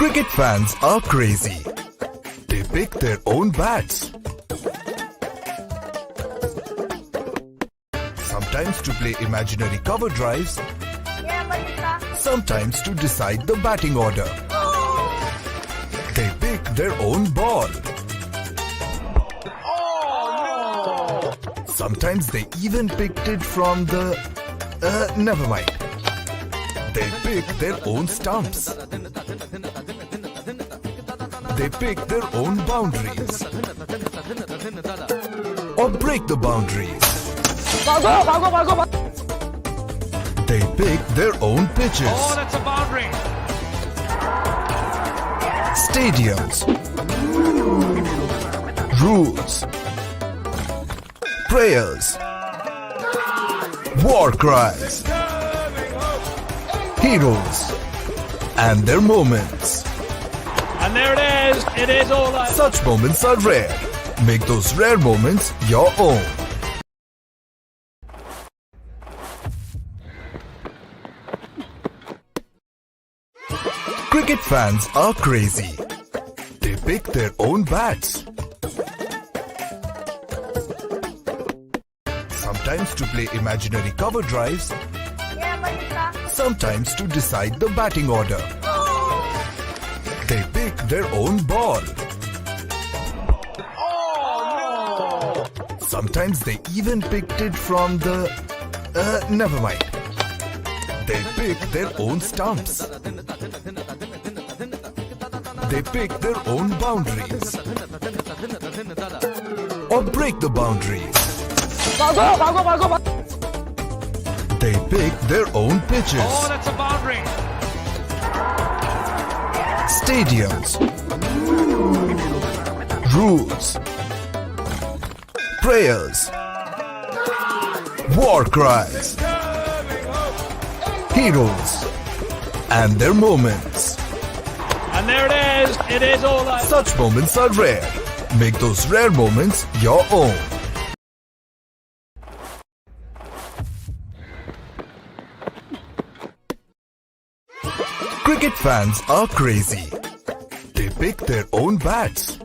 Cricket fans are crazy. They pick their own bats. Sometimes to play imaginary cover drives. Sometimes to decide the batting order. They pick their own ball. Sometimes they even picked it from the... never mind. They pick their own stumps. They pick their own boundaries. Or break the boundaries. They pick their own pitches. Oh, that's a boundary. Stadiums. Rules. Prayers. War cries. Heroes. And their moments. And there it is. It is all out. Such moments are rare. Make those rare moments your own. Cricket fans are crazy. They pick their own bats. Sometimes to play imaginary cover drives. Sometimes to decide the batting order. They pick their own ball. Sometimes they even picked it from the... never mind. They pick their own stumps. They pick their own boundaries. Or break the boundaries. They pick their own pitches. Oh, that's a boundary. Stadiums. Rules. Prayers. War cries. Heroes. And their moments. And there it is. It is all out. Such moments are rare. Make those rare moments your own. Cricket fans are crazy. They pick their own bats.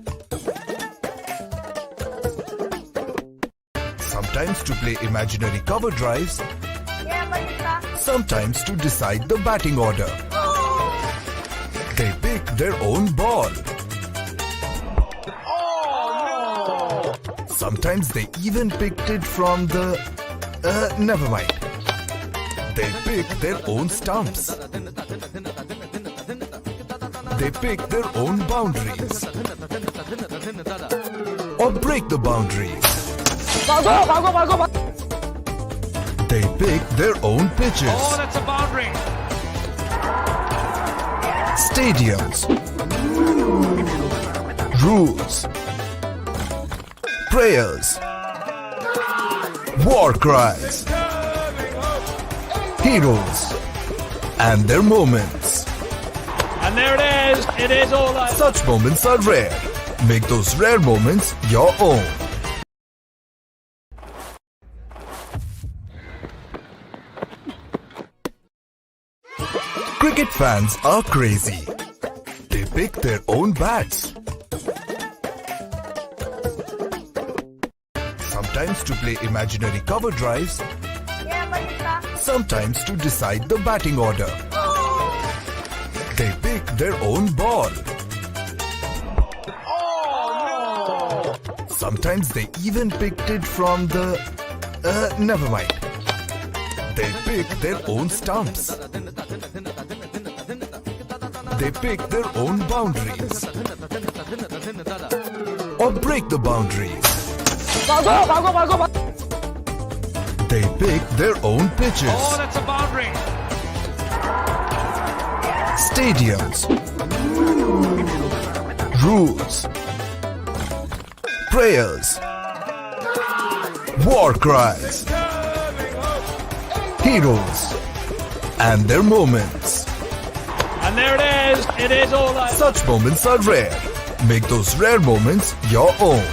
Sometimes to play imaginary cover drives. Sometimes to decide the batting order. They pick their own ball. Sometimes they even picked it from the... never mind. They pick their own stumps. They pick their own boundaries. Or break the boundaries. They pick their own pitches. Oh, that's a boundary. Stadiums. Rules. Prayers. War cries. Heroes. And their moments. And there it is. It is all out. Such moments are rare. Make those rare moments your own. Cricket fans are crazy. They pick their own bats. Sometimes to play imaginary cover drives. Sometimes to decide the batting order. They pick their own ball. Sometimes they even picked it from the... never mind. They pick their own stumps. They pick their own boundaries. Or break the boundaries. They pick their own pitches. Oh, that's a boundary. Stadiums. Rules. Prayers. War cries. Heroes. And their moments. And there it is. It is all out. Such moments are rare. Make those rare moments your own.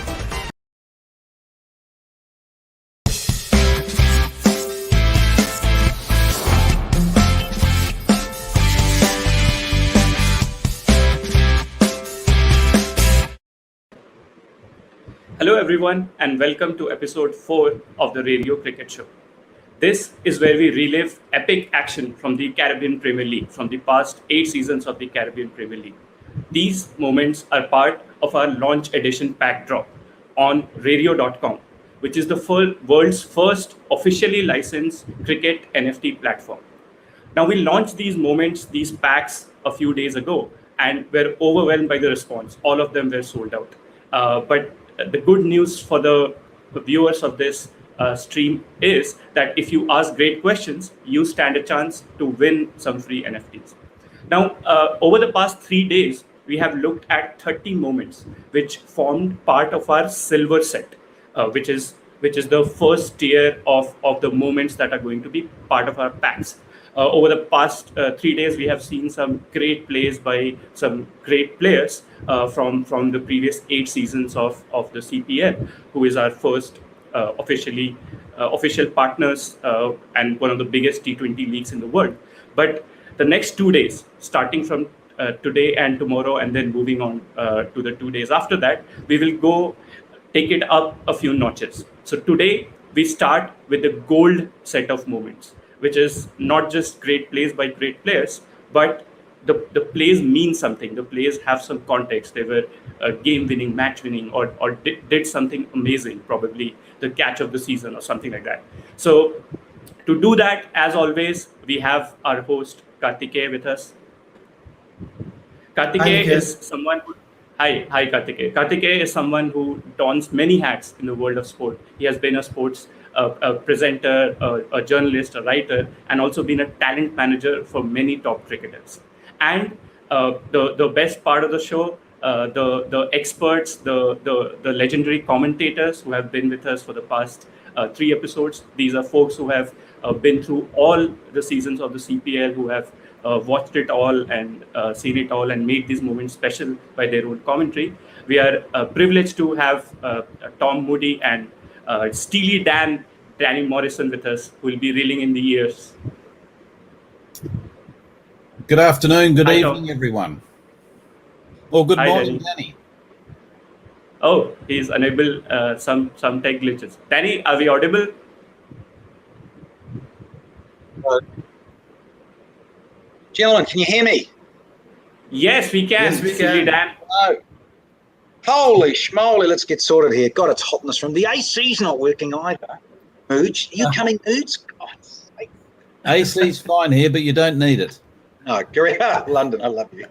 Hello, everyone, and welcome to episode 4 of the Rario Cricket Show. This is where we relive epic action from the Caribbean Premier League, from the past 8 seasons of the Caribbean Premier League. These moments are part of our launch edition pack drop on Rario.com, which is the world's first officially licensed cricket NFT platform. Now, we launched these moments, these packs, a few days ago, and we're overwhelmed by the response. All of them were sold out. But the good news for the viewers of this stream is that if you ask great questions, you stand a chance to win some free NFTs. Now, over the past 3 days, we have looked at 30 moments which formed part of our silver set, which is the first tier of the moments that are going to be part of our packs. Over the past 3 days, we have seen some great plays by some great players from the previous 8 seasons of the CPL, who is our first official partners and one of the biggest T20 leagues in the world. But the next 2 days, starting from today and tomorrow, and then moving on to the 2 days after that, we will go take it up a few notches. So today, we start with the gold set of moments, which is not just great plays by great players, but the plays mean something. The plays have some context. They were game-winning, match-winning, or did something amazing, probably the catch of the season or something like that. So to do that, as always, we have our host, Karthikeya, with us. Karthikeya is someone who... Hi, Karthikeya. Karthikeya is someone who dons many hats in the world of sport. He has been a sports a presenter, a journalist, a writer, and also been a talent manager for many top cricketers. And the best part of the show, the experts, the legendary commentators who have been with us for the past 3 episodes. These are folks who have been through all the seasons of the CPL, who have watched it all and seen it all and made these moments special by their own commentary. We are privileged to have Tom Moody and Steely Danny Morrison with us, who will be reeling in the ears. Good afternoon, good evening, Tom. everyone. Or good Hi, morning, Danny. Oh, he's unable, some tech glitches. Danny, are we audible? Gentlemen, can you hear me? Yes, we can. Yes, we Steely can. Dan. Oh. Holy schmoly, let's get sorted here. God, it's hot in this room. The AC's not working either. Moods, are you coming, Moods? God's sake. AC's fine here, but you don't need it. No, great. London, I love you.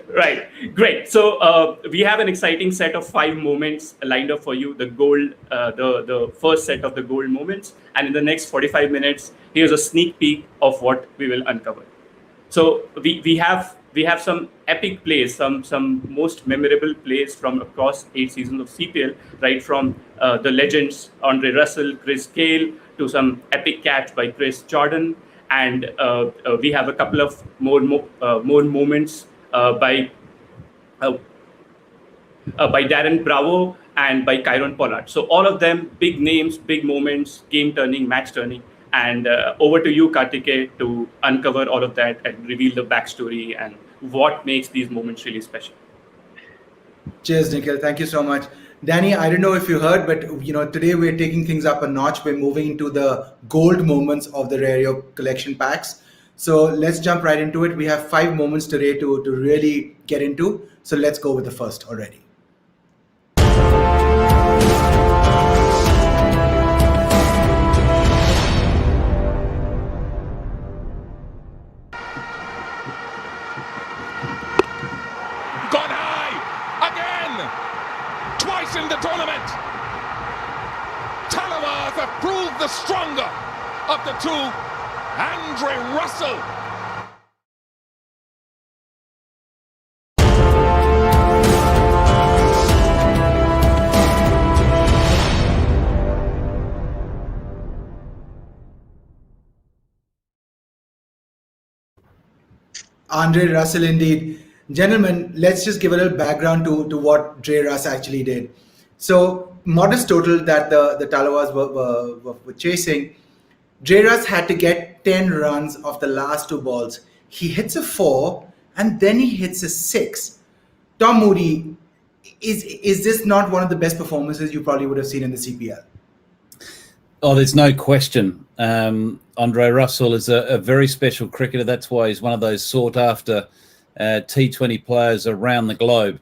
Right, great. So we have an exciting set of 5 moments lined up for you. The gold, the first set of the gold moments, and in the next 45 minutes, here's a sneak peek of what we will uncover. So we have some epic plays, some most memorable plays from across 8 seasons of CPL, right from the legends Andre Russell, Chris Gale, to some epic catch by Chris Jordan, and we have a couple of more moments by Darren Bravo and by Kyron Pollard. So all of them big names, big moments, game turning, match turning. And over to you, Karthikeya, to uncover all of that and reveal the backstory and what makes these moments really special. Cheers, Nikhil. Thank you so much. Danny, I don't know if you heard, but today we're taking things up a notch. We're moving into the gold moments of the Rario collection packs. So let's jump right into it. We have 5 moments today to really get into. So let's go with the first already. Gone high again, twice in the tournament. Talawars have proved the stronger of the two. Andre Russell. Andre Russell indeed. Gentlemen, let's just give a little background to what Dre Russ actually did. So modest total that the Talawars were chasing, Dre Russ had to get 10 runs off the last 2 balls. He hits a 4 and then he hits a 6. Tom Moody, Is this not one of the best performances you probably would have seen in the CPL? Oh, there's no question. Andre Russell is a very special cricketer. That's why he's one of those sought-after T20 players around the globe.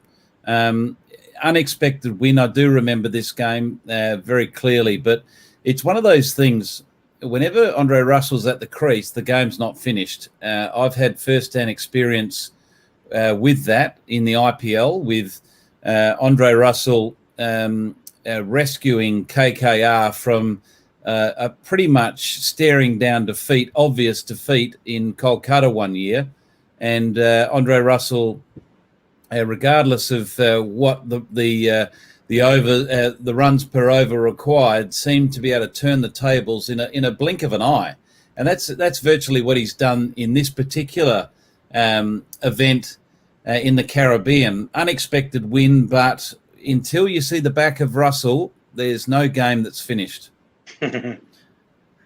Unexpected win. I do remember this game very clearly, but it's one of those things. Whenever Andre Russell's at the crease, the game's not finished. I've had first-hand experience with that in the IPL, with Andre Russell rescuing KKR from a pretty much staring down defeat, obvious defeat in Kolkata one year. And Andre Russell, regardless of what the runs per over required, seemed to be able to turn the tables in a blink of an eye. And that's virtually what he's done in this particular event in the Caribbean. Unexpected win, but until you see the back of Russell, there's no game that's finished.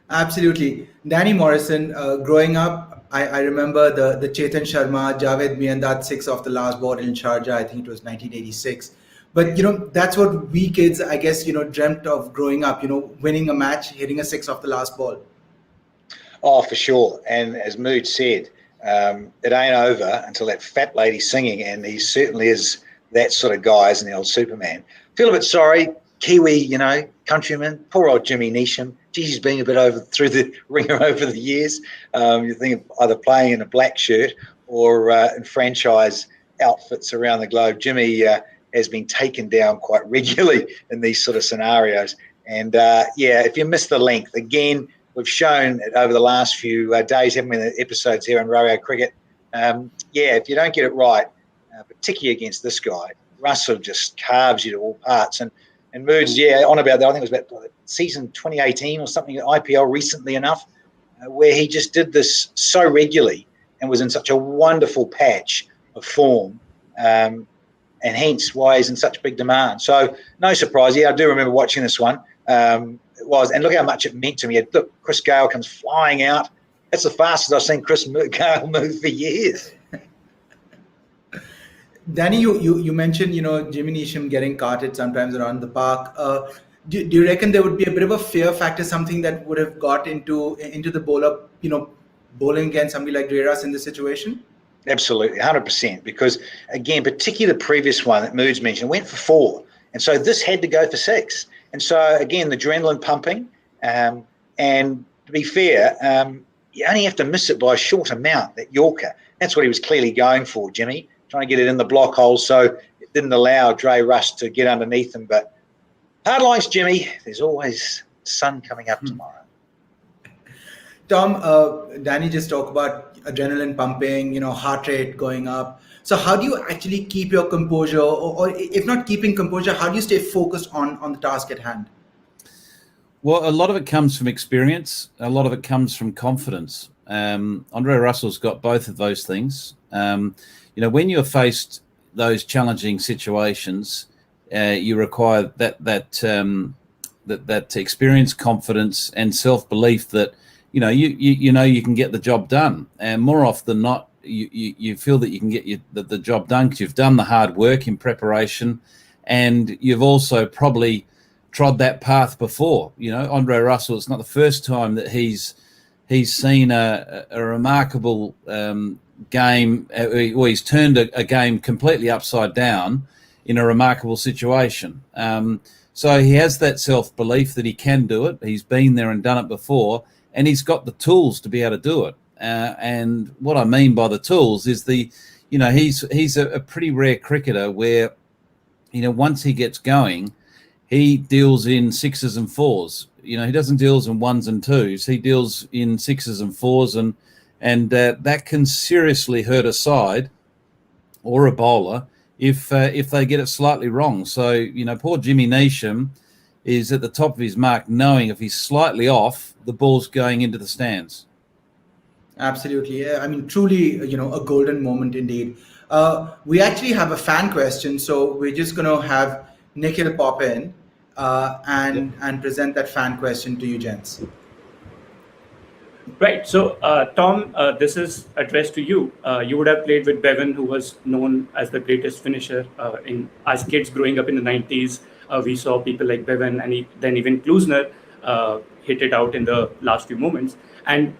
Absolutely. Danny Morrison, growing up, I remember the Chetan Sharma, Javed Miandad 6 off the last ball in Sharjah. I think it was 1986. But, that's what we kids, I guess, dreamt of growing up, winning a match, hitting a 6 off the last ball. Oh, for sure. And as Mood said, it ain't over until that fat lady's singing, and he certainly is that sort of guy, isn't he, old Superman? Feel a bit sorry, Kiwi, countryman, poor old Jimmy Neesham. Geez, he's been a bit through the ringer over the years. You think of either playing in a black shirt or in franchise outfits around the globe. Jimmy has been taken down quite regularly in these sort of scenarios. And, if you miss the length, again, we've shown it over the last few days, haven't we, in the episodes here on Rario Cricket. If you don't get it right, particularly against this guy, Russell just carves you to all parts. And Moods, on about that, I think it was about season 2018 or something at IPL recently enough, where he just did this so regularly and was in such a wonderful patch of form, and hence why he's in such big demand. So no surprise. I do remember watching this one. It was, and look how much it meant to me. Look, Chris Gale comes flying out. That's the fastest I've seen Chris Gale move for years. Danny, you mentioned, Jimmy Neesham getting carted sometimes around the park. Do you reckon there would be a bit of a fear factor, something that would have got into the bowler, bowling against somebody like Dreras in this situation? Absolutely, 100%. Because, again, particularly the previous one that Moods mentioned, went for 4. And so this had to go for 6. And so, again, the adrenaline pumping. And to be fair, you only have to miss it by a short amount, that Yorker. That's what he was clearly going for, Jimmy, trying to get it in the block hole so it didn't allow Dre Rush to get underneath him. But hard lines, Jimmy. There's always sun coming up tomorrow. Tom, Danny just talked about adrenaline pumping, heart rate going up. So how do you actually keep your composure, or if not keeping composure, how do you stay focused on the task at hand? Well, a lot of it comes from experience. A lot of it comes from confidence. Andre Russell's got both of those things. When you're faced those challenging situations, you require that experience, confidence, and self-belief that you can get the job done. And more often than not, you feel that you can get the job done because you've done the hard work in preparation, and you've also probably trod that path before. Andre Russell, it's not the first time that he's seen a remarkable game, or he's turned a game completely upside down in a remarkable situation. So he has that self-belief that he can do it. He's been there and done it before, and he's got the tools to be able to do it. And what I mean by the tools is he's a pretty rare cricketer where, once he gets going, he deals in 6s and 4s. He doesn't deal in 1s and 2s. He deals in 6s and 4s, and that can seriously hurt a side or a bowler if they get it slightly wrong. So, poor Jimmy Neesham is at the top of his mark, knowing if he's slightly off, the ball's going into the stands. Absolutely. Yeah. I mean, truly, a golden moment indeed. We actually have a fan question, so we're just going to have Nikhil pop in and present that fan question to you, gents. Right. So, Tom, this is addressed to you. You would have played with Bevan, who was known as the greatest finisher. As kids growing up in the 90s, we saw people like Bevan and then even Klusner hit it out in the last few moments. And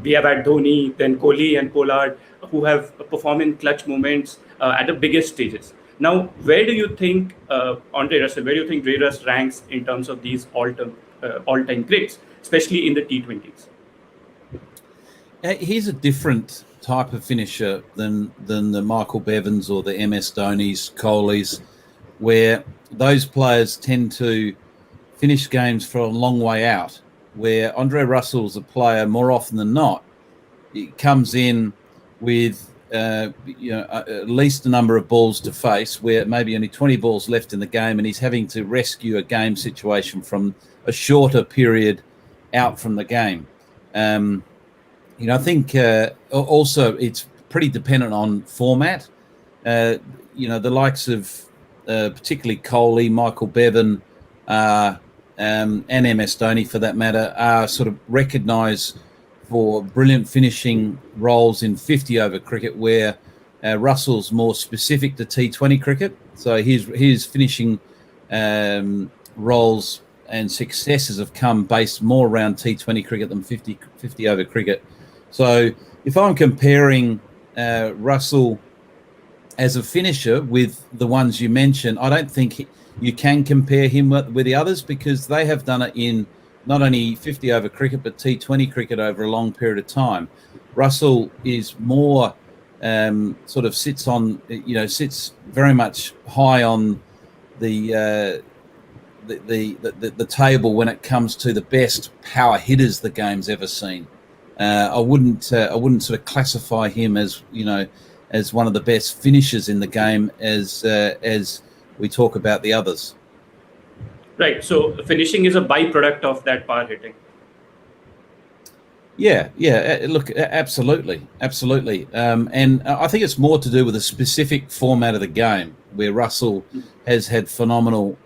we have had Dhoni, then Kohli and Pollard, who have performed in clutch moments at the biggest stages. Now, where do you think Andre Russell, where do you think Ray Russ ranks in terms of these all-time greats, especially in the T20s? He's a different type of finisher than the Michael Bevans or the MS Dhonis, Kohlis, where those players tend to finish games from a long way out, where Andre Russell's a player more often than not. He comes in with at least a number of balls to face, where maybe only 20 balls left in the game, and he's having to rescue a game situation from a shorter period out from the game. I think also it's pretty dependent on format. The likes of particularly Kohli, Michael Bevan, and MS Dhoni for that matter, are sort of recognised for brilliant finishing roles in 50-over cricket, where Russell's more specific to T20 cricket. So his finishing roles and successes have come based more around T20 cricket than 50-over cricket. So if I'm comparing Russell as a finisher with the ones you mentioned, I don't think you can compare him with the others, because they have done it in not only 50-over cricket but T20 cricket over a long period of time. Russell is more sort of sits very much high on the table when it comes to the best power hitters the game's ever seen. I wouldn't sort of classify him as as one of the best finishers in the game as we talk about the others. Right. So finishing is a byproduct of that power hitting. Yeah. Look, absolutely. And I think it's more to do with the specific format of the game, where Russell has had phenomenal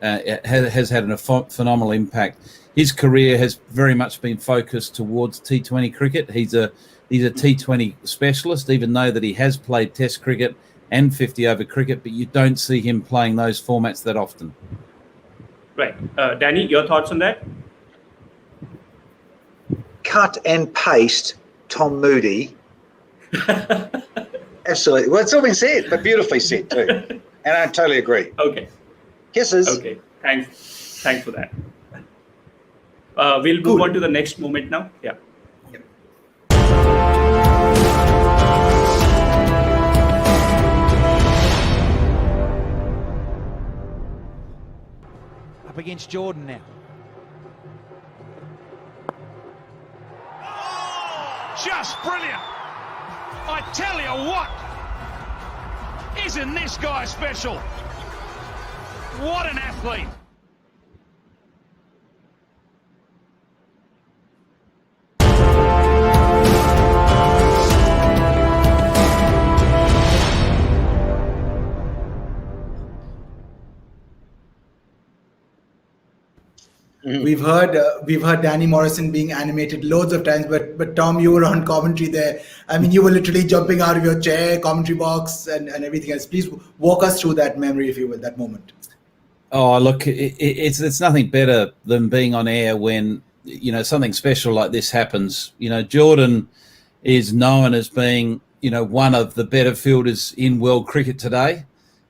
impact. His career has very much been focused towards T20 cricket. He's a T20 specialist, even though that he has played Test cricket and 50-over cricket, but you don't see him playing those formats that often. Right. Danny, your thoughts on that? Cut and paste Tom Moody. Absolutely. Well, it's all been said, but beautifully said too. And I totally agree. Okay. Kisses. Okay. Thanks for that. We'll move on to the next moment now. Yeah. Up against Jordan now. Just brilliant. I tell you what, isn't this guy special? What an athlete. We've heard Danny Morrison being animated loads of times, but Tom, you were on commentary there. I mean, you were literally jumping out of your chair, commentary box, and everything else. Please walk us through that memory, if you will, that moment. Oh, look, it's nothing better than being on air when something special like this happens. Jordan is known as being one of the better fielders in world cricket today.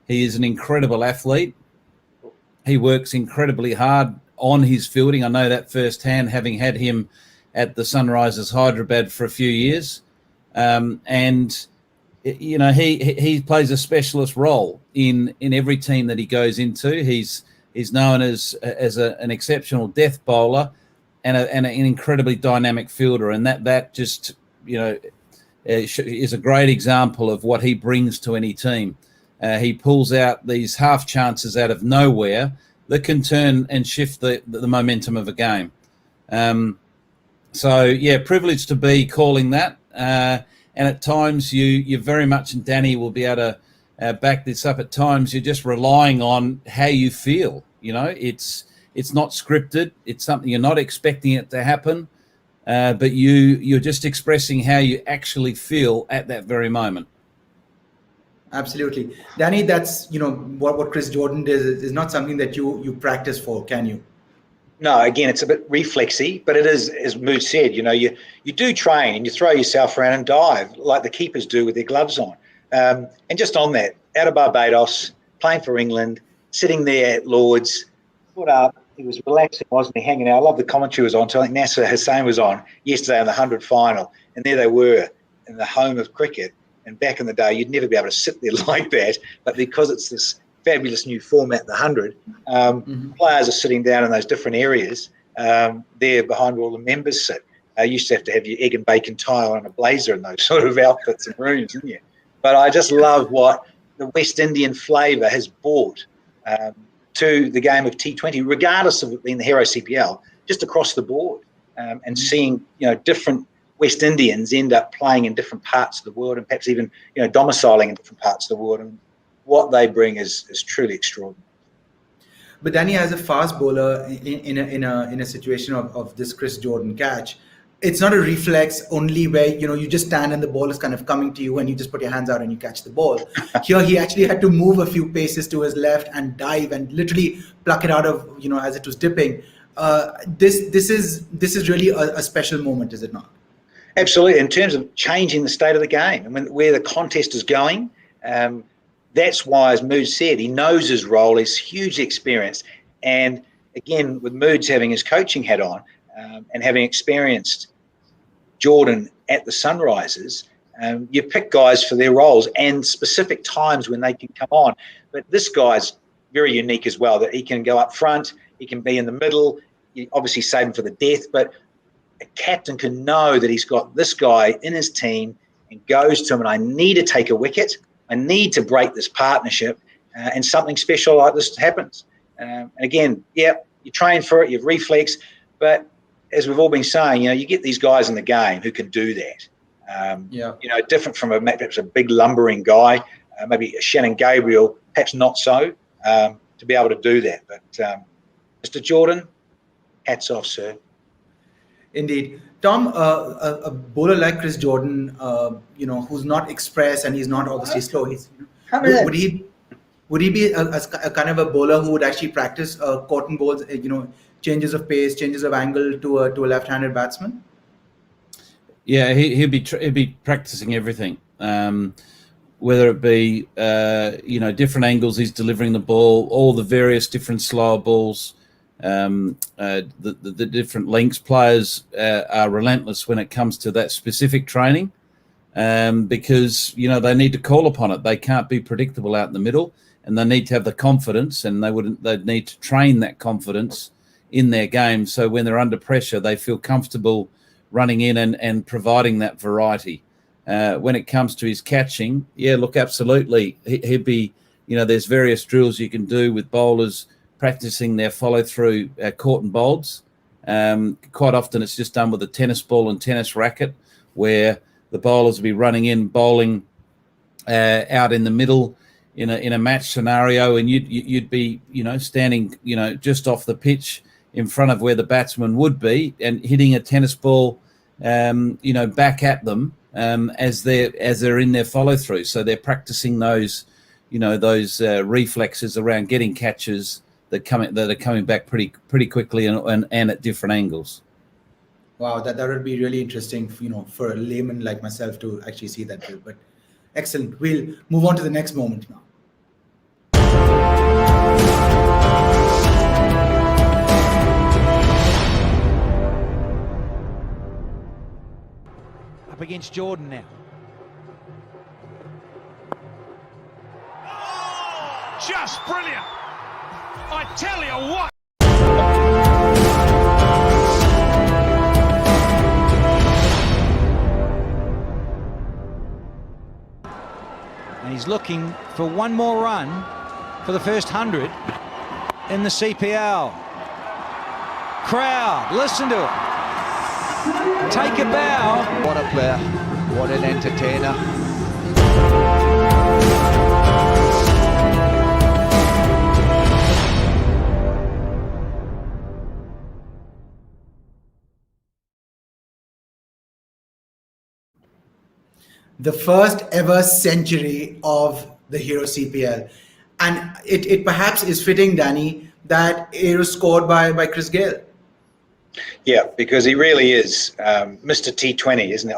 He is an incredible athlete. He works incredibly hard on his fielding. I know that firsthand, having had him at the Sunrisers Hyderabad for a few years. And he plays a specialist role in every team that he goes into. He's known as an exceptional death bowler and an incredibly dynamic fielder, and that just is a great example of what he brings to any team. He pulls out these half chances out of nowhere that can turn and shift the momentum of a game. Privileged to be calling that. And at times you very much, and Danny will be able to back this up, at times you're just relying on how you feel. It's not scripted. It's something you're not expecting it to happen. but you're just expressing how you actually feel at that very moment. Absolutely. Danny, that's, what Chris Jordan does is not something that you practice for, can you? No, again, it's a bit reflexy, but it is, as Mood said, you do train and you throw yourself around and dive like the keepers do with their gloves on. And just on that, out of Barbados, playing for England, sitting there at Lord's, put up, he was relaxing, wasn't he, hanging out. I love the commentary was on. So I think Nasser Hussain was on yesterday in the 100 final, and there they were in the home of cricket. And back in the day, you'd never be able to sit there like that. But because it's this fabulous new format, the 100, players are sitting down in those different areas there behind where all the members sit. You used to have your egg and bacon tie on a blazer and those sort of outfits and rooms, didn't you? But I just love what the West Indian flavour has brought to the game of T20, regardless of it being the Hero CPL, just across the board, and seeing different West Indians end up playing in different parts of the world, and perhaps even domiciling in different parts of the world, and what they bring is truly extraordinary. But Danny, as a fast bowler in a situation of this Chris Jordan catch, it's not a reflex only where you just stand and the ball is kind of coming to you and you just put your hands out and you catch the ball. Here he actually had to move a few paces to his left and dive and literally pluck it out of as it was dipping. This is really a special moment, is it not? Absolutely, in terms of changing the state of the game and where the contest is going. That's why, as Mood said, he knows his role, he's hugely experienced. And again, with Moods having his coaching hat on and having experienced Jordan at the Sunrisers, you pick guys for their roles and specific times when they can come on. But this guy's very unique as well, that he can go up front, he can be in the middle, you obviously save him for the death, but a captain can know that he's got this guy in his team and goes to him, and I need to take a wicket, I need to break this partnership, and something special like this happens. And again, you train for it, you have reflex, but as we've all been saying, you get these guys in the game who can do that. Different from perhaps a big lumbering guy, maybe a Shannon Gabriel, perhaps not so, to be able to do that. But Mr. Jordan, hats off, sir. Indeed. Tom, a bowler like Chris Jordan, who's not express and he's not obviously slow, would he be a kind of a bowler who would actually practice cotton balls, changes of pace, changes of angle to a left-handed batsman? Yeah, he'd be practicing everything, whether it be different angles he's delivering the ball, all the various different slower balls. The different lengths. Players are relentless when it comes to that specific training, because they need to call upon it. They can't be predictable out in the middle, and they need to have the confidence, and they'd need to train that confidence in their game, so when they're under pressure they feel comfortable running in and providing that variety. When it comes to his catching, absolutely, he'd be, there's various drills you can do with bowlers practicing their follow-through caught and bowls. Quite often it's just done with a tennis ball and tennis racket, where the bowlers will be running in, bowling out in the middle in a match scenario, and you'd be standing just off the pitch in front of where the batsman would be, and hitting a tennis ball back at them as they're in their follow-through. So they're practicing those reflexes around getting catches that are coming back pretty quickly and at different angles. Wow, that would be really interesting, for a layman like myself to actually see that drill. But excellent. We'll move on to the next moment now. Up against Jordan now. Just brilliant. I tell you what. And he's looking for one more run for the first 100 in the CPL. Crowd, listen to it. Take a bow. What a player. What an entertainer. the first ever century of the Hero CPL. And it perhaps is fitting, Danny, that it was scored by Chris Gayle. Yeah, because he really is Mr. T20, isn't it?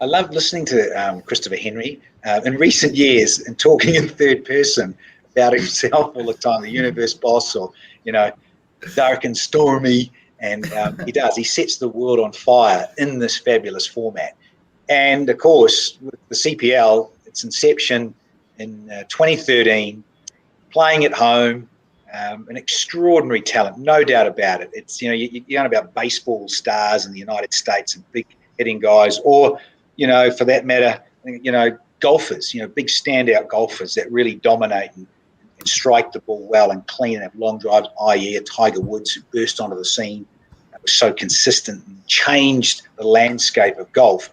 I love listening to Christopher Henry in recent years and talking in third person about himself all the time, the universe boss, or, dark and stormy. And he sets the world on fire in this fabulous format. And of course, with the CPL, its inception in 2013, playing at home, an extraordinary talent, no doubt about it. It's, you know about baseball stars in the United States and big hitting guys, or, for that matter, golfers, big standout golfers that really dominate and strike the ball well and clean and have long drives, i.e. Tiger Woods, who burst onto the scene, was so consistent and changed the landscape of golf.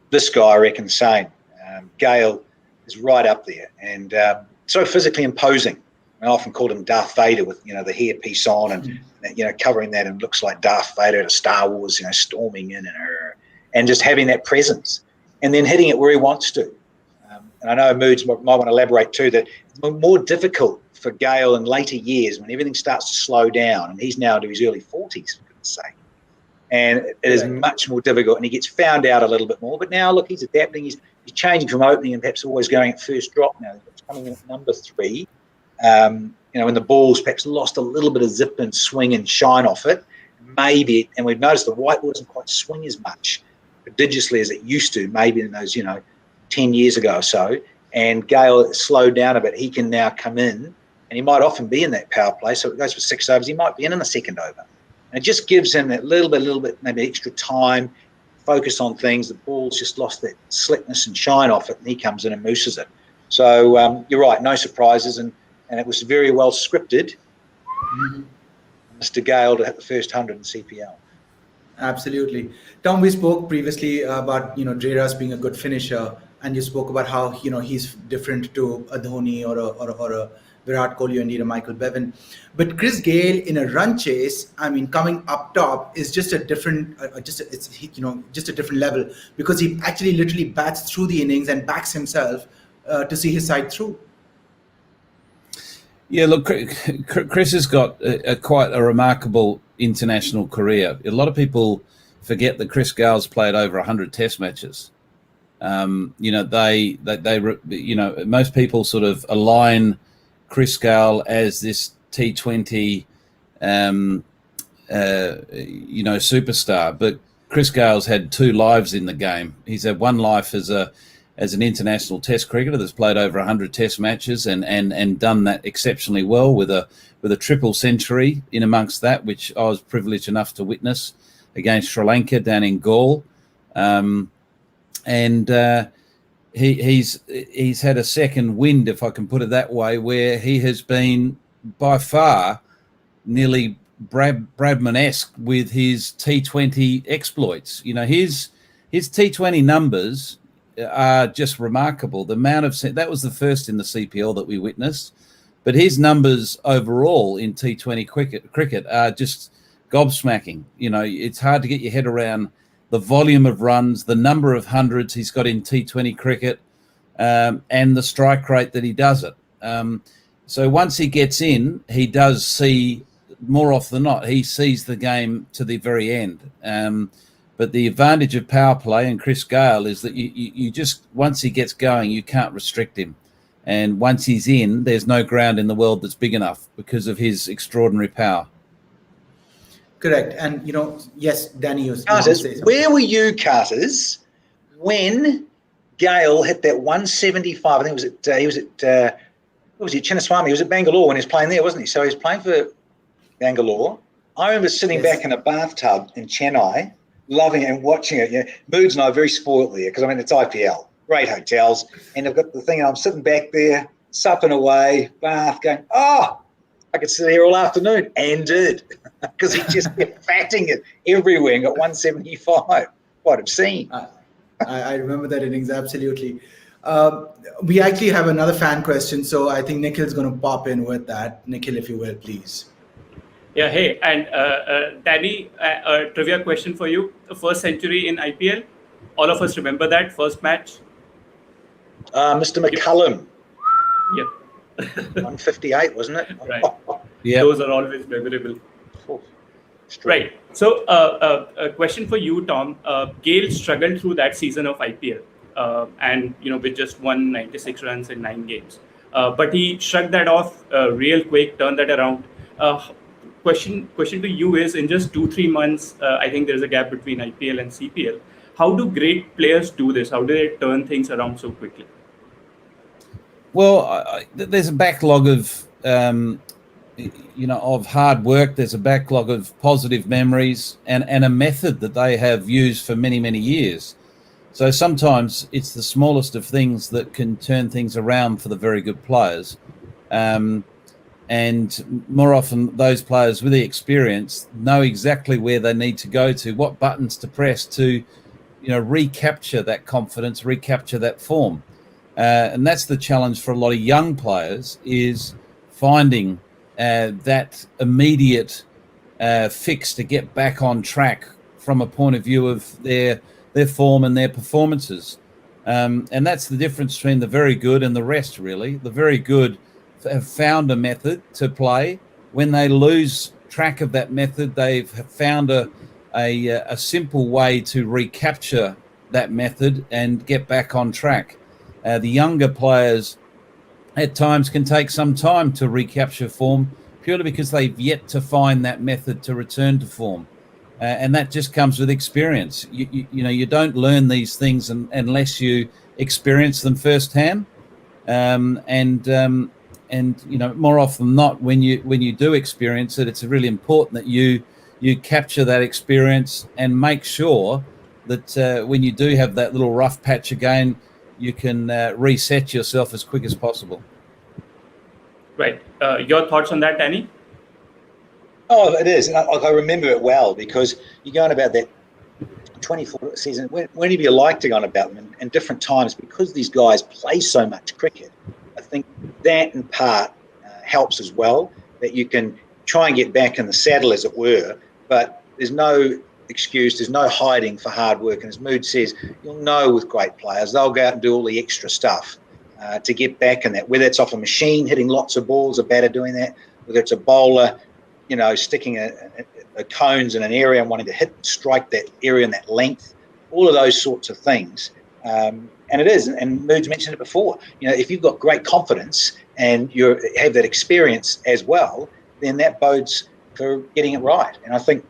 This guy, I reckon, same. Gayle is right up there, and so physically imposing. I often called him Darth Vader with, the hairpiece on and, covering that, and looks like Darth Vader at Star Wars, storming in and just having that presence and then hitting it where he wants to. And I know Moods might want to elaborate too, that it's more difficult for Gayle in later years when everything starts to slow down, and he's now into his early 40s, for goodness sake. And it is much more difficult, and he gets found out a little bit more. But now, look, he's adapting. He's changing from opening and perhaps always going at first drop now. He's coming in at number 3. When the ball's perhaps lost a little bit of zip and swing and shine off it, maybe, and we've noticed the white ball doesn't quite swing as much prodigiously as it used to, maybe in those, 10 years ago or so, and Gayle slowed down a bit. He can now come in, and he might often be in that power play, so it goes for 6 overs. He might be in the second over. And it just gives him that little bit, maybe extra time, focus on things. The ball's just lost that slickness and shine off it, and he comes in and mooses it. So you're right, no surprises, and it was very well scripted. Mr. Gayle to hit the first 100 in CPL. Absolutely. Tom, we spoke previously about, Dreras being a good finisher, and you spoke about how, he's different to a Dhoni or a Virat Kohli or indeed a Michael Bevan. But Chris Gayle in a run chase, coming up top is just a different, just a different level, because he actually literally bats through the innings and backs himself to see his side through. Yeah, look, Chris has got quite a remarkable international career. A lot of people forget that Chris Gayle's played over 100 Test matches. They most people sort of align Chris Gayle as this T20, superstar. But Chris Gayle's had 2 lives in the game. He's had one life as an international Test cricketer that's played over 100 Test matches and done that exceptionally well with a triple century in amongst that, which I was privileged enough to witness against Sri Lanka down in Galle. He's had a second wind, if I can put it that way, where he has been by far nearly Bradman-esque with his T20 exploits. His T20 numbers are just remarkable. The amount of that was the first in the CPL that we witnessed, but his numbers overall in T20 cricket are just gobsmacking. It's hard to get your head around the volume of runs, the number of hundreds he's got in T20 cricket, and the strike rate that he does it. So once he gets in, he does see, more often than not, he sees the game to the very end. But the advantage of power play and Chris Gayle is that you just, once he gets going, you can't restrict him. And once he's in, there's no ground in the world that's big enough because of his extraordinary power. Correct. And, yes, Danny, Carters, where were you, Carters, when Gayle hit that 175? I think he was at Chinnaswamy. He was at Bangalore when he was playing there, wasn't he? So he was playing for Bangalore. I remember sitting back in a bathtub in Chennai, loving it and watching it. Moods and I are very spoiled there because, it's IPL, great hotels. And I've got the thing, and I'm sitting back there, supping away, bath, going, I could sit here all afternoon, and did, because he just kept batting it everywhere and got 175. Quite obscene. I remember that innings, absolutely. We actually have another fan question, so I think Nikhil's going to pop in with that. Nikhil, if you will, please. Yeah, hey, and Danny, a trivia question for you. The first century in IPL, all of us remember that first match. Mr. McCullum, Yep. 158, wasn't it? Right. Yeah. Those are always memorable. Right. So, a question for you, Tom. Gale struggled through that season of IPL, and with just 196 runs in 9 games. But he shrugged that off real quick, turned that around. Question to you is: in just 2-3 months, I think there's a gap between IPL and CPL. How do great players do this? How do they turn things around so quickly? Well, there's a backlog of of hard work. There's a backlog of positive memories and a method that they have used for many, many years. So sometimes it's the smallest of things that can turn things around for the very good players. And more often those players with the experience know exactly where they need to go to, what buttons to press to, recapture that confidence, recapture that form. And that's the challenge for a lot of young players, is finding that immediate fix to get back on track from a point of view of their form and their performances. And that's the difference between the very good and the rest, really. The very good have found a method to play. When they lose track of that method, they've found a simple way to recapture that method and get back on track. The younger players at times can take some time to recapture form, purely because they've yet to find that method to return to form. And that just comes with experience. You don't learn these things unless you experience them firsthand. And more often than not, when you do experience it, it's really important that you capture that experience and make sure that when you do have that little rough patch again, you can reset yourself as quick as possible. Right. Your thoughts on that, Danny? Oh, it is. And I remember it well, because you're going about that 24 season. When have you liked to go on about them in different times? Because these guys play so much cricket, I think that in part helps as well, that you can try and get back in the saddle, as it were, but there's no excuse, there's no hiding for hard work. And as Mood says, you'll know with great players, they'll go out and do all the extra stuff to get back in that, whether it's off a machine hitting lots of balls, a batter doing that, whether it's a bowler, sticking a cones in an area and wanting to strike that area in that length, all of those sorts of things. And it is, and Mood's mentioned it before, if you've got great confidence and you have that experience as well, then that bodes for getting it right. And I think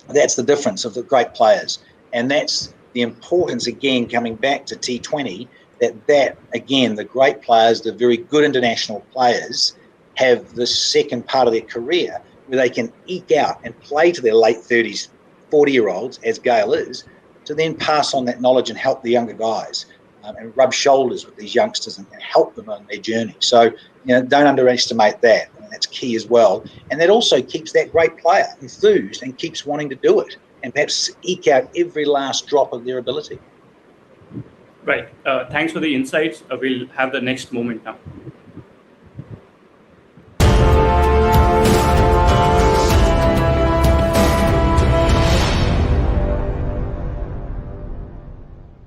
that's the difference of the great players. And that's the importance, again, coming back to T20, that again, the great players, the very good international players, have this second part of their career where they can eke out and play to their late 30s, 40-year-olds, as Gale is, to then pass on that knowledge and help the younger guys and rub shoulders with these youngsters and help them on their journey. So, don't underestimate that. I mean, that's key as well. And that also keeps that great player enthused and keeps wanting to do it and perhaps eke out every last drop of their ability. Right. Thanks for the insights. We'll have the next moment now.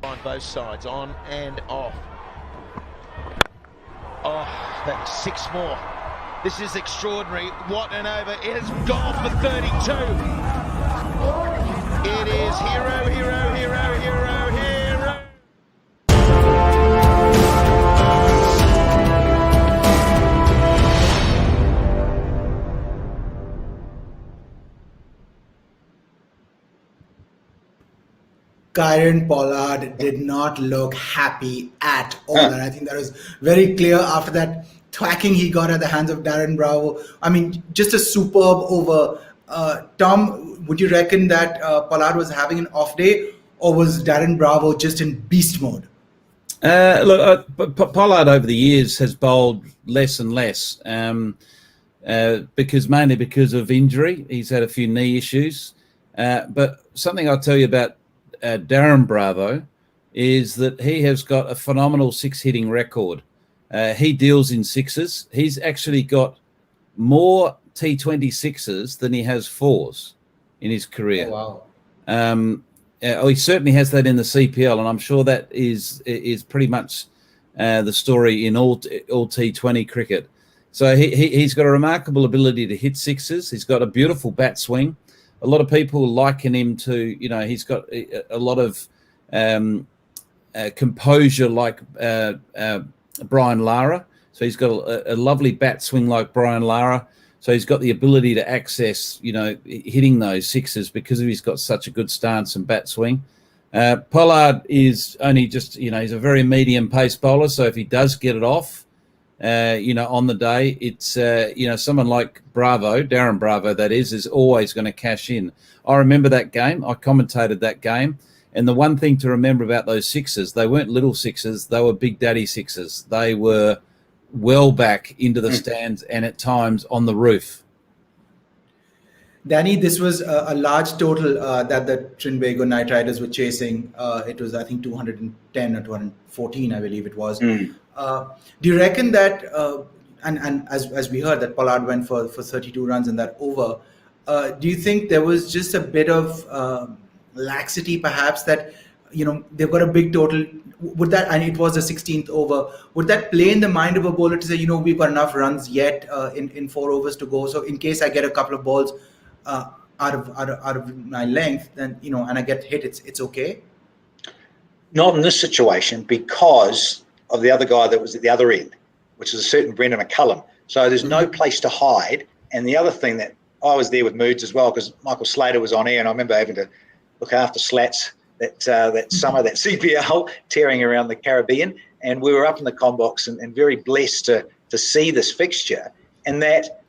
On both sides, on and off. Oh, that's 6 more. This is extraordinary. What an over. It has gone for 32. It is hero, hero, hero, hero, hero. Kieron Pollard did not look happy at all. And I think that was very clear after that thwacking he got at the hands of Darren Bravo. I mean, just a superb over. Tom, would you reckon that Pollard was having an off day, or was Darren Bravo just in beast mode? Pollard over the years has bowled less and less mainly because of injury. He's had a few knee issues. But something I'll tell you about Darren Bravo is that he has got a phenomenal 6-hitting record. He deals in sixes. He's actually got more T20 sixes than he has fours in his career. Oh, wow. He certainly has that in the CPL, and I'm sure that is pretty much the story in all T20 cricket. So he's got a remarkable ability to hit sixes. He's got a beautiful bat swing. A lot of people liken him to, he's got a lot of composure like Brian Lara. So he's got a lovely bat swing like Brian Lara. So he's got the ability to access, hitting those sixes because he's got such a good stance and bat swing. Pollard is only just, he's a very medium pace bowler. So if he does get it off, on the day, it's, someone like Bravo, Darren Bravo, that is always going to cash in. I remember that game. I commentated that game. And the one thing to remember about those sixes, they weren't little sixes. They were big daddy sixes. They were well back into the stands and at times on the roof. Danny, this was a large total that the Trinbago Knight Riders were chasing. It was, I think, 210 or 214, I believe it was. Do you reckon that, and as we heard, that Pollard went for 32 runs in that over, do you think there was just a bit of laxity, perhaps, that, they've got a big total? Would that, and it was the 16th over, would that play in the mind of a bowler to say, we've got enough runs yet in 4 overs to go, so in case I get a couple of balls out of my length, then and I get hit, it's okay? Not in this situation, because of the other guy that was at the other end, which is a certain Brendan McCullum. So there's no place to hide. And the other thing, that I was there with Moods as well, because Michael Slater was on air, and I remember having to look after Slats that summer, that CPL, tearing around the Caribbean. And we were up in the combox and very blessed to see this fixture. And that,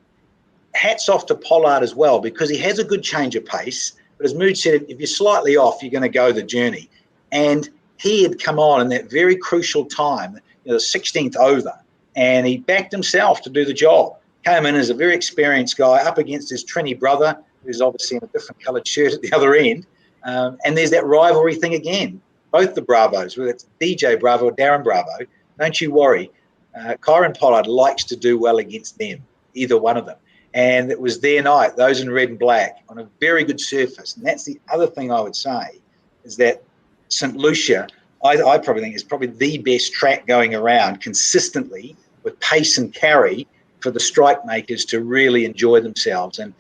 hats off to Pollard as well, because he has a good change of pace. But as Mood said, if you're slightly off, you're going to go the journey. And he had come on in that very crucial time, the 16th over, and he backed himself to do the job. Came in as a very experienced guy up against his Trini brother, who's obviously in a different coloured shirt at the other end. And there's that rivalry thing again. Both the Bravos, whether it's DJ Bravo or Darren Bravo, don't you worry. Kyron Pollard likes to do well against them, either one of them. And it was their night, those in red and black, on a very good surface. And that's the other thing I would say, is that St. Lucia, I probably think, is probably the best track going around consistently with pace and carry for the strike makers to really enjoy themselves. And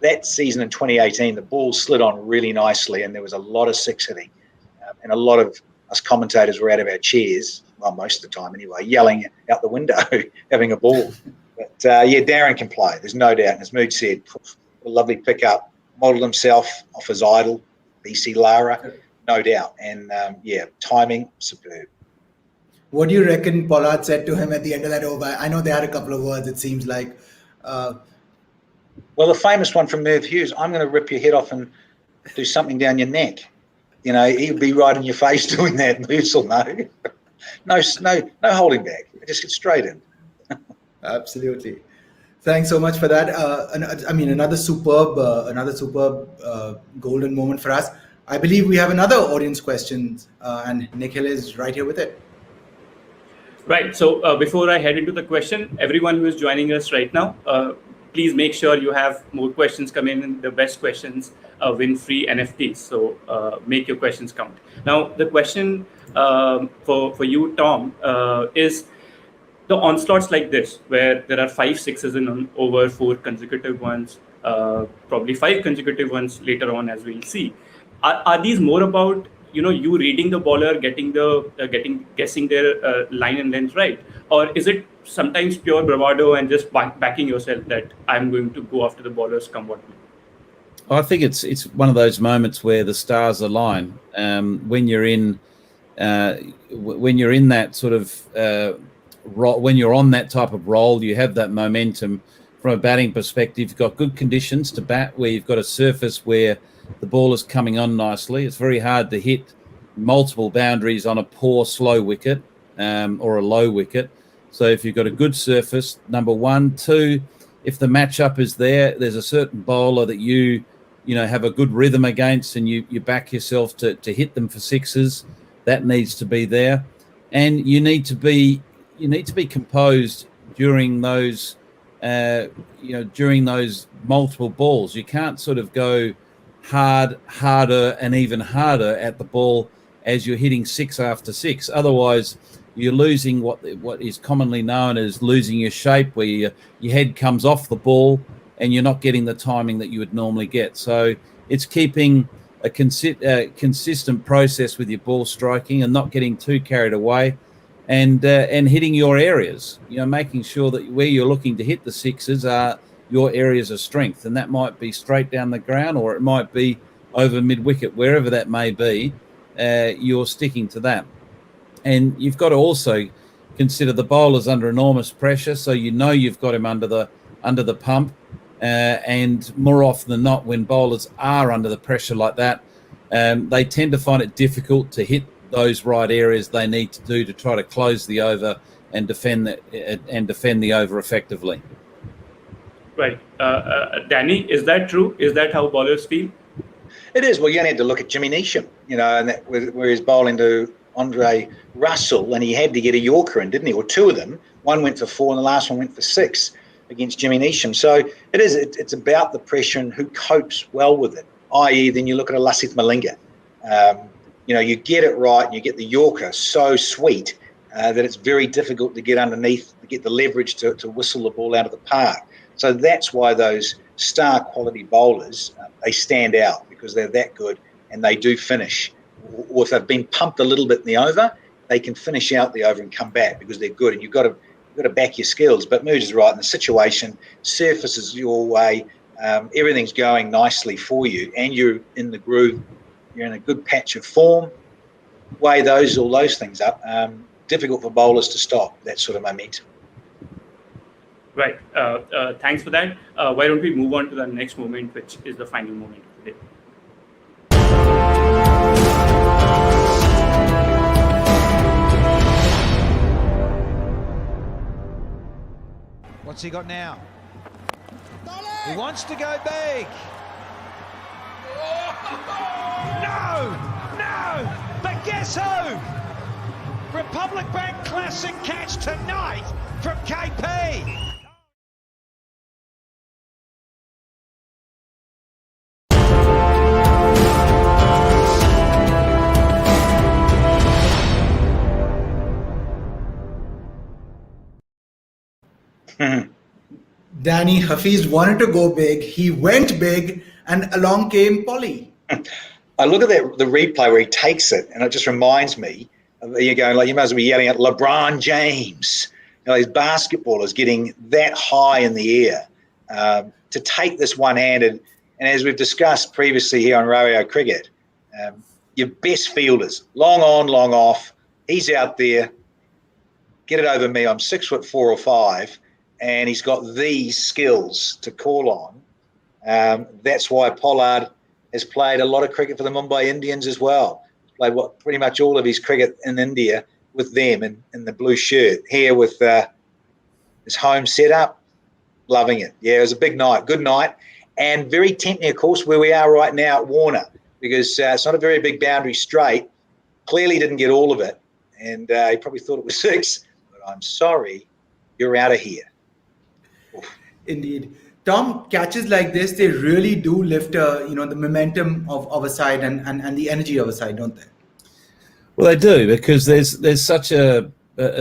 that season in 2018, the ball slid on really nicely, and there was a lot of six hitting. And a lot of us commentators were out of our chairs, well, most of the time anyway, yelling out the window, having a ball. But, Darren can play, there's no doubt. And as Mood said, a lovely pickup, modelled himself off his idol, BC Lara, no doubt. And, timing, superb. What do you reckon Pollard said to him at the end of that over? I know they had a couple of words, it seems like. Well, the famous one from Merv Hughes, I'm going to rip your head off and do something down your neck. He'd be right in your face doing that. Moose will know. No holding back. Just get straight in. Absolutely. Thanks so much for that. Another superb golden moment for us. I believe we have another audience question, and Nikhil is right here with it. Right. So before I head into the question, everyone who is joining us right now, please make sure you have more questions come in. The best questions win free NFTs. So make your questions count. Now, the question for you, Tom, is the onslaughts like this, where there are 5 sixes in over 4 consecutive ones, probably 5 consecutive ones later on, as we'll see. Are these more about you reading the bowler, guessing their line and length right, or is it sometimes pure bravado and just backing yourself that I'm going to go after the bowlers come what may? I think it's one of those moments where the stars align. When you're in that sort of when you're on that type of roll, you have that momentum. From a batting perspective, you've got good conditions to bat, where you've got a surface where the ball is coming on nicely. It's very hard to hit multiple boundaries on a poor slow wicket or a low wicket. So if you've got a good surface, number one. 2, if the matchup is there's a certain bowler that you have a good rhythm against, and you back yourself to hit them for sixes. That needs to be there, and you need to be composed during those multiple balls. You can't sort of go harder and even harder at the ball as you're hitting 6 after 6. Otherwise, you're losing what is commonly known as losing your shape, where your head comes off the ball and you're not getting the timing that you would normally get. So it's keeping a consistent process with your ball striking and not getting too carried away, and hitting your areas. Making sure that where you're looking to hit the sixes are your areas of strength, and that might be straight down the ground or it might be over mid-wicket, wherever that may be. You're sticking to that. And you've got to also consider the bowler's under enormous pressure, so you've got him under the pump. And more often than not, when bowlers are under the pressure like that, they tend to find it difficult to hit those right areas they need to do to try to close the over and defend the over effectively. Right. Danny, is that true? Is that how bowlers feel? It is. Well, you only had to look at Jimmy Neesham, and that where he's bowling to Andre Russell, and he had to get a Yorker in, didn't he? Or two of them. One went for 4 and the last one went for 6 against Jimmy Neesham. So it is. It's about the pressure and who copes well with it. I.e., then you look at a Lasith Malinga. You get it right and you get the Yorker so sweet that it's very difficult to get underneath, to get the leverage to whistle the ball out of the park. So that's why those star quality bowlers, they stand out, because they're that good and they do finish. Or if they've been pumped a little bit in the over, they can finish out the over and come back because they're good. And you've got to back your skills. But Mood is right. In the situation, surfaces your way, everything's going nicely for you, and you're in the groove. You're in a good patch of form. Weigh all those things up. Difficult for bowlers to stop that sort of momentum. Right. Thanks for that. Why don't we move on to the next moment, which is the final moment of the day. What's he got now? He wants to go big. No! But guess who? Republic Bank Classic catch tonight from KP. Danny, Hafiz wanted to go big. He went big, and along came Polly. I look at the replay where he takes it, and it just reminds me of you going like you might as well be yelling at LeBron James. These basketballers getting that high in the air to take this one-handed. And as we've discussed previously here on Rario Cricket, your best fielders, long on, long off. He's out there. Get it over me. I'm 6'4" or 5. And he's got these skills to call on. That's why Pollard has played a lot of cricket for the Mumbai Indians as well. Played pretty much all of his cricket in India with them in the blue shirt. Here with his home setup, loving it. Yeah, it was a big night, good night, and very tempting, of course, where we are right now at Warner, because it's not a very big boundary straight. Clearly didn't get all of it, and he probably thought it was 6. But I'm sorry, you're out of here. Indeed. Tom, catches like this, they really do lift the momentum of a side and the energy of a side, don't they? Well, they do, because there's such a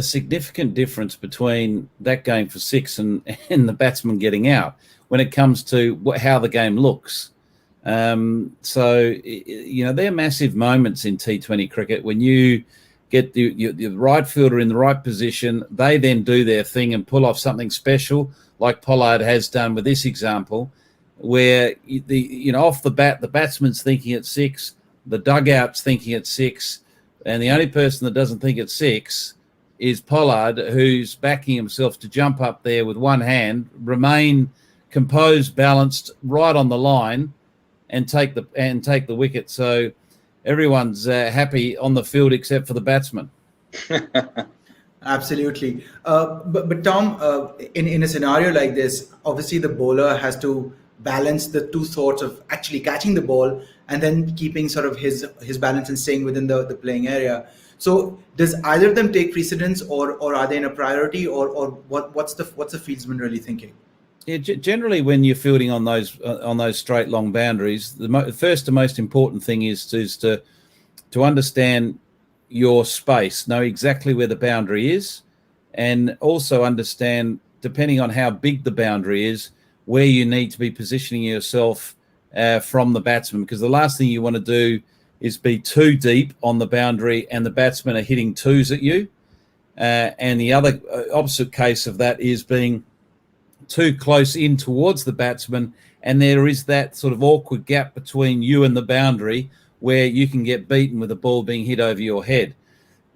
significant difference between that going for 6 and the batsman getting out when it comes to how the game looks. So they're massive moments in T20 cricket when you get the right fielder in the right position. They then do their thing and pull off something special, like Pollard has done with this example, where off the bat, the batsman's thinking it's 6, the dugout's thinking it's 6, and the only person that doesn't think it's 6 is Pollard, who's backing himself to jump up there with one hand, remain composed, balanced, right on the line, and take the wicket. So everyone's happy on the field except for the batsman. Absolutely. But Tom, in a scenario like this, obviously the bowler has to balance the two thoughts of actually catching the ball and then keeping sort of his balance and staying within the playing area. So does either of them take precedence, or are they in a priority, or what's the fieldsman really thinking? Yeah, generally when you're fielding on those straight long boundaries, the first and most important thing is to understand your space, know exactly where the boundary is, and also understand, depending on how big the boundary is, where you need to be positioning yourself from the batsman, because the last thing you want to do is be too deep on the boundary and the batsmen are hitting twos at you. And the other opposite case of that is being too close in towards the batsman, and there is that sort of awkward gap between you and the boundary where you can get beaten with the ball being hit over your head.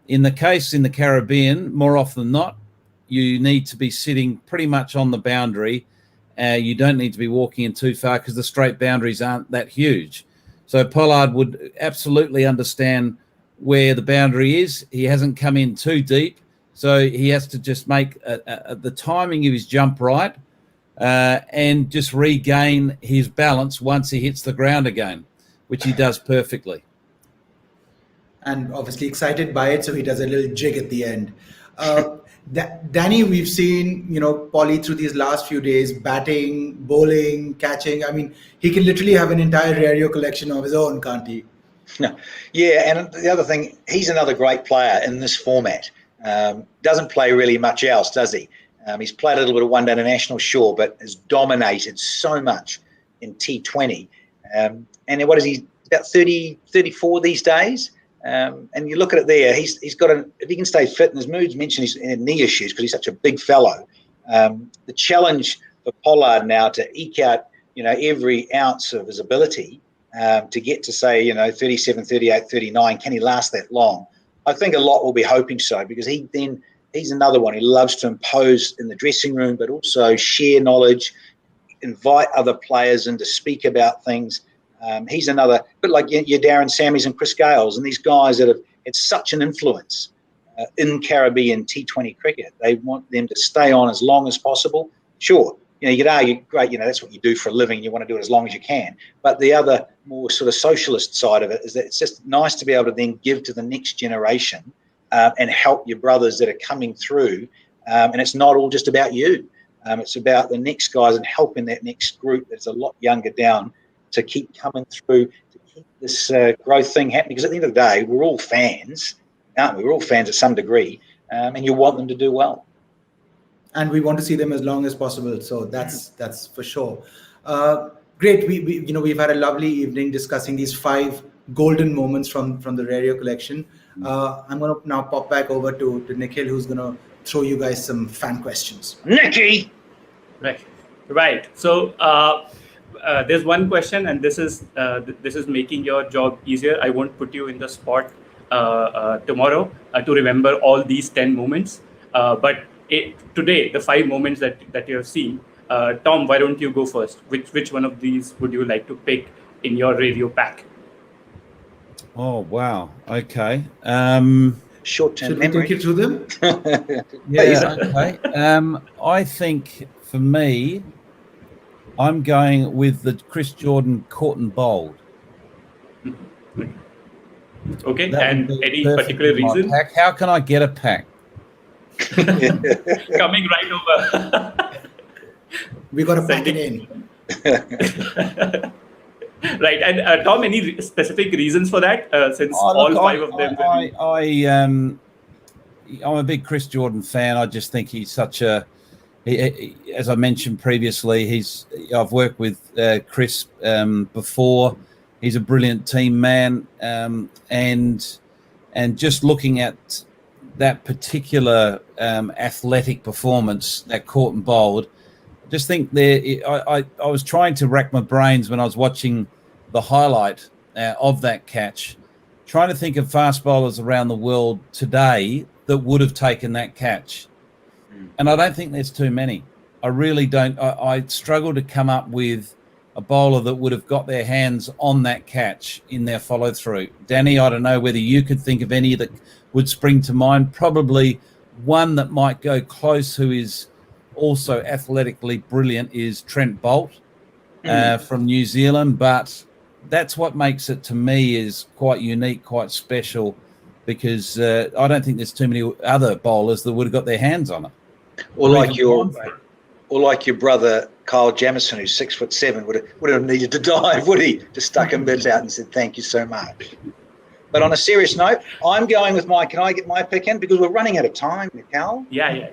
In the case in the Caribbean, more often than not, you need to be sitting pretty much on the boundary. You don't need to be walking in too far because the straight boundaries aren't that huge. So Pollard would absolutely understand where the boundary is. He hasn't come in too deep, so he has to just make the timing of his jump right and just regain his balance once he hits the ground again, which he does perfectly. And obviously excited by it, so he does a little jig at the end. Danny, we've seen, Polly through these last few days, batting, bowling, catching. I mean, he can literally have an entire Rario collection of his own, can't he? Yeah, and the other thing, he's another great player in this format. Doesn't play really much else, does he? He's played a little bit of one-day international, sure, but has dominated so much in T20. And what is he, about 30, 34 these days? And you look at it there, he's got if he can stay fit, and as Moods mentioned, he's in knee issues because he's such a big fellow. The challenge for Pollard now to eke out, every ounce of his ability to get to say, 37, 38, 39, can he last that long? I think a lot will be hoping so, because he's another one. He loves to impose in the dressing room, but also share knowledge, invite other players in to speak about things. He's another, but like your Darren Sammys and Chris Gales and these guys that have had such an influence in Caribbean T20 cricket. They want them to stay on as long as possible. Sure, you could argue, great, that's what you do for a living. You want to do it as long as you can. But the other more sort of socialist side of it is that it's just nice to be able to then give to the next generation and help your brothers that are coming through. And it's not all just about you. It's about the next guys and helping that next group that's a lot younger down to keep coming through, to keep this growth thing happening. Because at the end of the day, we're all fans, aren't we? We're all fans at some degree, and you want them to do well. And we want to see them as long as possible. So that's for sure. Great. We've had a lovely evening discussing these 5 golden moments from the Rario collection. I'm going to now pop back over to Nikhil, who's going to throw you guys some fan questions. Nicky! Right. So there's one question, and this is making your job easier. I won't put you in the spot tomorrow to remember all these 10 moments. But today, the 5 moments that you have seen, Tom, why don't you go first? Which one of these would you like to pick in your Rario pack? Oh, wow. Okay. Short-term Should memory. we take you through them? Yeah, okay. I think for me, I'm going with the Chris Jordan caught and bowled. Okay, That and would be any perfect particular in my reason? pack. How can I get a pack? Coming right over. We got to pack it in. Right, and Tom, any specific reasons for that? Since all 5 of them. I'm a big Chris Jordan fan. I just think he's such a. As I mentioned previously, I've worked with Chris before. He's a brilliant team man, and just looking at that particular athletic performance, that caught and bowled, I just think I was trying to rack my brains when I was watching the highlight of that catch, trying to think of fast bowlers around the world today that would have taken that catch. And I don't think there's too many. I really don't. I struggle to come up with a bowler that would have got their hands on that catch in their follow through. Danny, I don't know whether you could think of any that would spring to mind. Probably one that might go close, who is also athletically brilliant, is Trent Bolt from New Zealand. But that's what makes it, to me, is quite unique, quite special, because I don't think there's too many other bowlers that would have got their hands on it. Or like your brother Kyle Jamieson, who's 6'7", would have needed to dive, would he? Just stuck him bits out and said, "Thank you so much." But on a serious note, I'm going with can I get my pick in? Because we're running out of time, Cal. Yeah.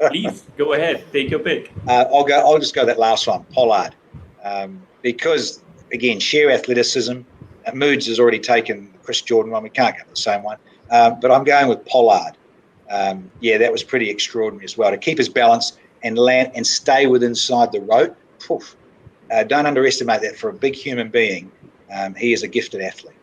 Please go ahead. Take your pick. I'll just go that last one, Pollard. Because, again, sheer athleticism. Moods has already taken the Chris Jordan one. We can't go the same one. But I'm going with Pollard. That was pretty extraordinary as well. To keep his balance and land and stay inside the rope. Don't underestimate that for a big human being. He is a gifted athlete.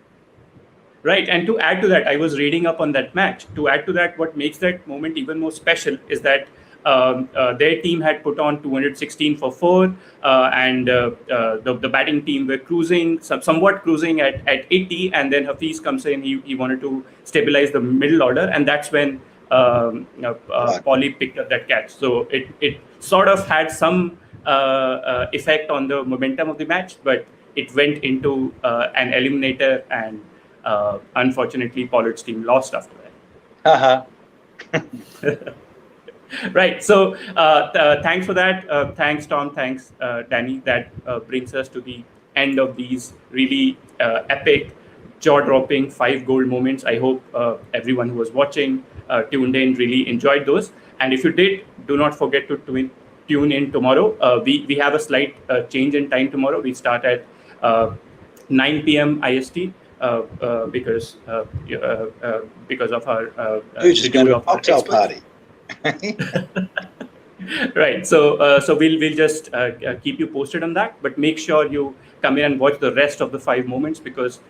Right. And to add to that, I was reading up on that match. To add to that, what makes that moment even more special is that their team had put on 216 for 4, and the batting team were somewhat cruising at 80, and then Hafiz comes in. He wanted to stabilize the middle order, and that's when Paulie picked up that catch. So it sort of had some effect on the momentum of the match, but it went into an eliminator, and unfortunately Pollard's team lost after that. Right. So thanks for that. Thanks, Tom. Thanks, Danny. That brings us to the end of these really epic, jaw-dropping 5 gold moments. I hope everyone who was watching, tuned in, really enjoyed those. And if you did, do not forget to tune in tomorrow. We have a slight change in time tomorrow. We start at 9 p.m. IST because of our just going to a cocktail party. Right. So we'll just keep you posted on that. But make sure you come in and watch the rest of the 5 moments, because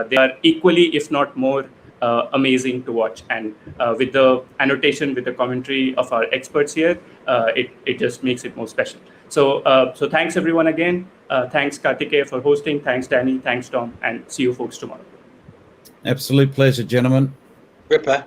they are equally, if not more, amazing to watch. And with the annotation, with the commentary of our experts here, it just makes it more special. So thanks everyone again. Thanks Kartikeya for hosting. Thanks Danny. Thanks Tom. And see you folks tomorrow. Absolute pleasure, gentlemen. Ripper.